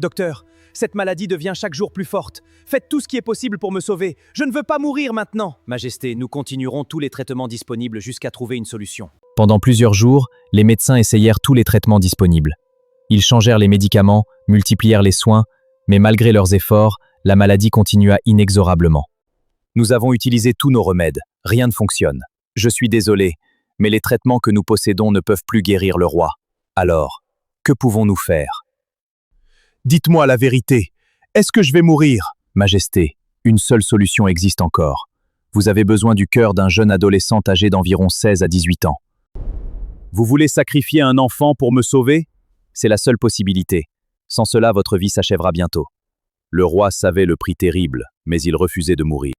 Docteur, cette maladie devient chaque jour plus forte. Faites tout ce qui est possible pour me sauver. Je ne veux pas mourir maintenant. Majesté, nous continuerons tous les traitements disponibles jusqu'à trouver une solution. Pendant plusieurs jours, les médecins essayèrent tous les traitements disponibles. Ils changèrent les médicaments, multiplièrent les soins, mais malgré leurs efforts, la maladie continua inexorablement. Nous avons utilisé tous nos remèdes, rien ne fonctionne. Je suis désolé, mais les traitements que nous possédons ne peuvent plus guérir le roi. Alors, que pouvons-nous faire? Dites-moi la vérité. Est-ce que je vais mourir? Majesté, une seule solution existe encore. Vous avez besoin du cœur d'un jeune adolescent âgé d'environ 16 à 18 ans. Vous voulez sacrifier un enfant pour me sauver? C'est la seule possibilité. Sans cela, votre vie s'achèvera bientôt. Le roi savait le prix terrible, mais il refusait de mourir.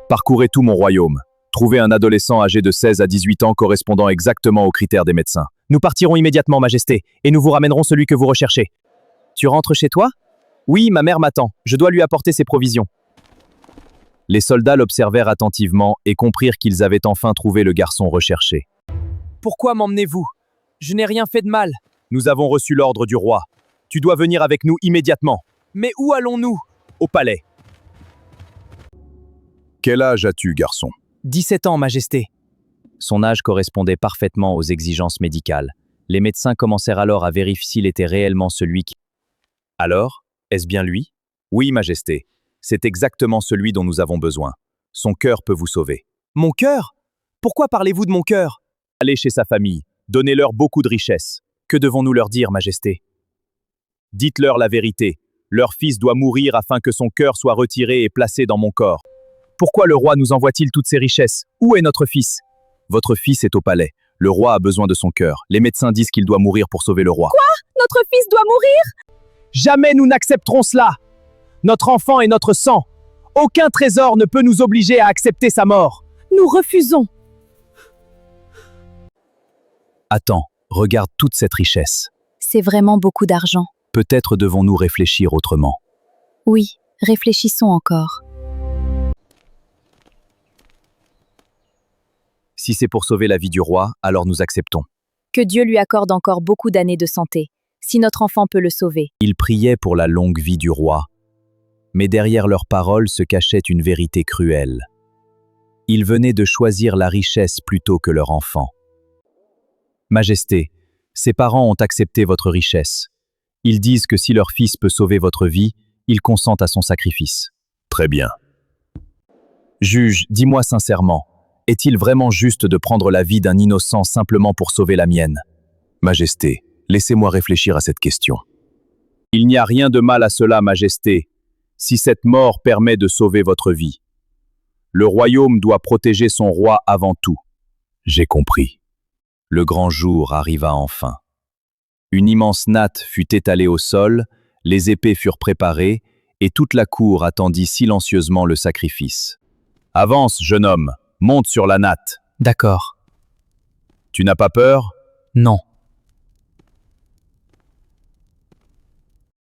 Parcourez tout mon royaume. Trouvez un adolescent âgé de 16 à 18 ans correspondant exactement aux critères des médecins. Nous partirons immédiatement, Majesté, et nous vous ramènerons celui que vous recherchez. Tu rentres chez toi? Oui, ma mère m'attend. Je dois lui apporter ses provisions. Les soldats l'observèrent attentivement et comprirent qu'ils avaient enfin trouvé le garçon recherché. Pourquoi m'emmenez-vous? Je n'ai rien fait de mal. Nous avons reçu l'ordre du roi. Tu dois venir avec nous immédiatement. Mais où allons-nous? Au palais. Quel âge as-tu, garçon? 17 ans, Majesté. Son âge correspondait parfaitement aux exigences médicales. Les médecins commencèrent alors à vérifier s'il était réellement celui qui... Alors, est-ce bien lui? Oui, Majesté. C'est exactement celui dont nous avons besoin. Son cœur peut vous sauver. Mon cœur? Pourquoi parlez-vous de mon cœur? Allez chez sa famille. Donnez-leur beaucoup de richesses. Que devons-nous leur dire, Majesté? Dites-leur la vérité. Leur fils doit mourir afin que son cœur soit retiré et placé dans mon corps. Pourquoi le roi nous envoie-t-il toutes ces richesses? Où est notre fils? Votre fils est au palais. Le roi a besoin de son cœur. Les médecins disent qu'il doit mourir pour sauver le roi. Quoi? Notre fils doit mourir? Jamais nous n'accepterons cela! Notre enfant est notre sang. Aucun trésor ne peut nous obliger à accepter sa mort. Nous refusons. Attends, regarde toute cette richesse. C'est vraiment beaucoup d'argent. Peut-être devons-nous réfléchir autrement. Oui, réfléchissons encore. Si c'est pour sauver la vie du roi, alors nous acceptons. Que Dieu lui accorde encore beaucoup d'années de santé, si notre enfant peut le sauver. Ils priaient pour la longue vie du roi, mais derrière leurs paroles se cachait une vérité cruelle. Ils venaient de choisir la richesse plutôt que leur enfant. Majesté, ses parents ont accepté votre richesse. Ils disent que si leur fils peut sauver votre vie, ils consentent à son sacrifice. Très bien. Juge, dis-moi sincèrement, est-il vraiment juste de prendre la vie d'un innocent simplement pour sauver la mienne? Majesté, laissez-moi réfléchir à cette question. Il n'y a rien de mal à cela, Majesté, si cette mort permet de sauver votre vie. Le royaume doit protéger son roi avant tout. J'ai compris. Le grand jour arriva enfin. Une immense natte fut étalée au sol, les épées furent préparées, et toute la cour attendit silencieusement le sacrifice. Avance, jeune homme, monte sur la natte. D'accord. Tu n'as pas peur? Non.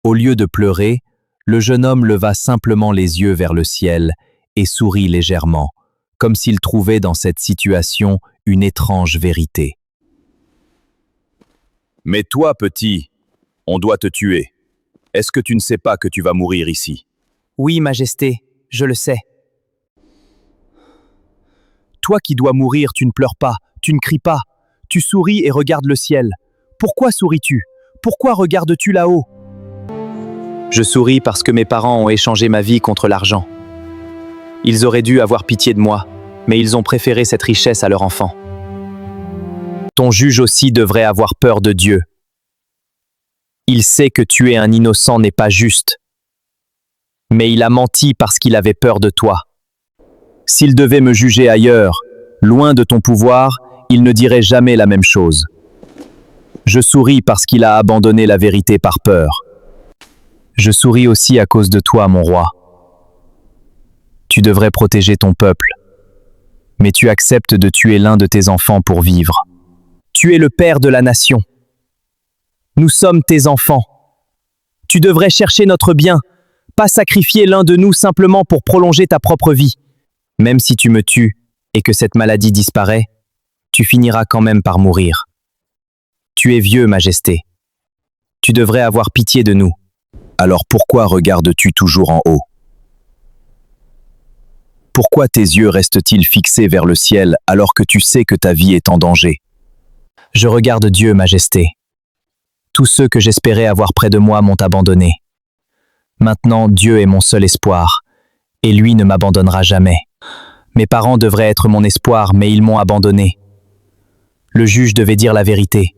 Au lieu de pleurer, le jeune homme leva simplement les yeux vers le ciel et sourit légèrement, comme s'il trouvait dans cette situation une étrange vérité. Mais toi, petit, on doit te tuer. Est-ce que tu ne sais pas que tu vas mourir ici? Oui, Majesté, je le sais. Toi qui dois mourir, tu ne pleures pas, tu ne cries pas, tu souris et regardes le ciel. Pourquoi souris-tu? Pourquoi regardes-tu là-haut? Je souris parce que mes parents ont échangé ma vie contre l'argent. Ils auraient dû avoir pitié de moi, mais ils ont préféré cette richesse à leur enfant. Ton juge aussi devrait avoir peur de Dieu. Il sait que tuer un innocent n'est pas juste. Mais il a menti parce qu'il avait peur de toi. S'il devait me juger ailleurs, loin de ton pouvoir, il ne dirait jamais la même chose. Je souris parce qu'il a abandonné la vérité par peur. Je souris aussi à cause de toi, mon roi. Tu devrais protéger ton peuple. Mais tu acceptes de tuer l'un de tes enfants pour vivre. Tu es le père de la nation. Nous sommes tes enfants. Tu devrais chercher notre bien, pas sacrifier l'un de nous simplement pour prolonger ta propre vie. Même si tu me tues et que cette maladie disparaît, tu finiras quand même par mourir. Tu es vieux, Majesté. Tu devrais avoir pitié de nous. Alors pourquoi regardes-tu toujours en haut? Pourquoi tes yeux restent-ils fixés vers le ciel alors que tu sais que ta vie est en danger? Je regarde Dieu, Majesté. Tous ceux que j'espérais avoir près de moi m'ont abandonné. Maintenant, Dieu est mon seul espoir, et lui ne m'abandonnera jamais. Mes parents devraient être mon espoir, mais ils m'ont abandonné. Le juge devait dire la vérité.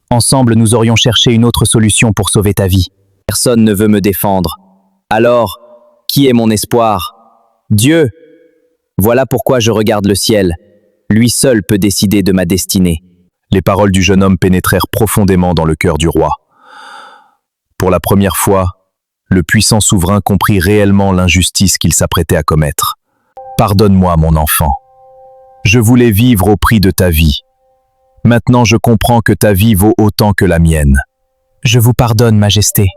Ensemble, nous aurions cherché une autre solution pour sauver ta vie. Personne ne veut me défendre. Alors, qui est mon espoir? Dieu! Voilà pourquoi je regarde le ciel. Lui seul peut décider de ma destinée. Les paroles du jeune homme pénétrèrent profondément dans le cœur du roi. Pour la première fois, le puissant souverain comprit réellement l'injustice qu'il s'apprêtait à commettre. « Pardonne-moi, mon enfant. Je voulais vivre au prix de ta vie. Maintenant, je comprends que ta vie vaut autant que la mienne. Je vous pardonne, Majesté. »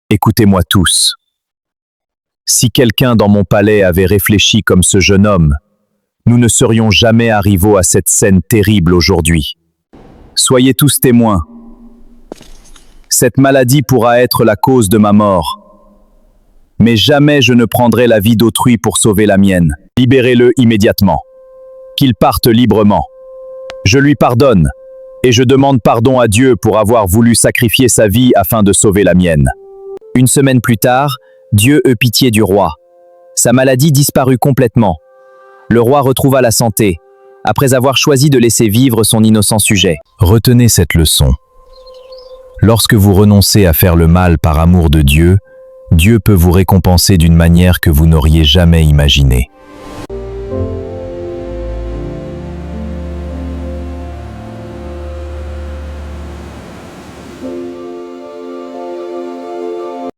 Écoutez-moi tous. Si quelqu'un dans mon palais avait réfléchi comme ce jeune homme, nous ne serions jamais arrivés à cette scène terrible aujourd'hui. Soyez tous témoins. Cette maladie pourra être la cause de ma mort. Mais jamais je ne prendrai la vie d'autrui pour sauver la mienne. Libérez-le immédiatement. Qu'il parte librement. Je lui pardonne, et je demande pardon à Dieu pour avoir voulu sacrifier sa vie afin de sauver la mienne. Une semaine plus tard, Dieu eut pitié du roi. Sa maladie disparut complètement. Le roi retrouva la santé, après avoir choisi de laisser vivre son innocent sujet. Retenez cette leçon. Lorsque vous renoncez à faire le mal par amour de Dieu, Dieu peut vous récompenser d'une manière que vous n'auriez jamais imaginée.